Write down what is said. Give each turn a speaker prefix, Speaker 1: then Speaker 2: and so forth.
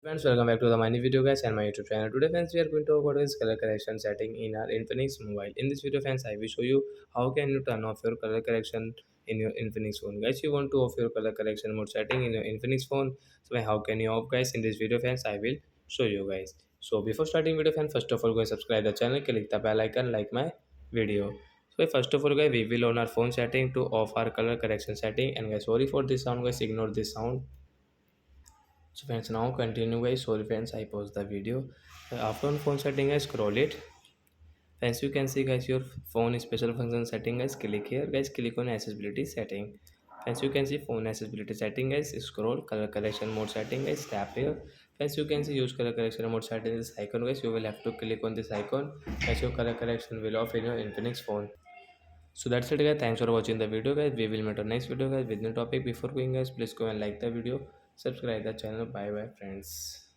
Speaker 1: Friends, welcome back to the Money Video guys and my YouTube channel. Today friends, we are going to talk about this color correction setting in our Infinix mobile. In this video friends, I will show you how can you turn off your color correction in your Infinix phone. Guys, you want to off your color correction mode setting in your Infinix phone. So how can you off guys? In this video friends, I will show you guys. So before starting video friends, first of all go and subscribe the channel, click the bell icon, like my video. So first of all guys, we will on our phone setting to off our color correction setting, and guys sorry for this sound guys, ignore this sound. So friends, now continue guys. Sorry friends, I paused the video. After on phone setting guys, scroll it. Friends, you can see guys your phone special function setting guys. Click here guys. Click on accessibility setting. Friends, you can see phone accessibility setting guys. Scroll color correction mode setting guys. Tap here. Friends, you can see use color correction mode setting this icon guys. You will have to click on this icon as your color correction will off in your Infinix phone. So that's it guys. Thanks for watching the video guys. We will meet our next video guys with new topic. Before going guys, please go and like the video, subscribe the channel. Bye bye friends.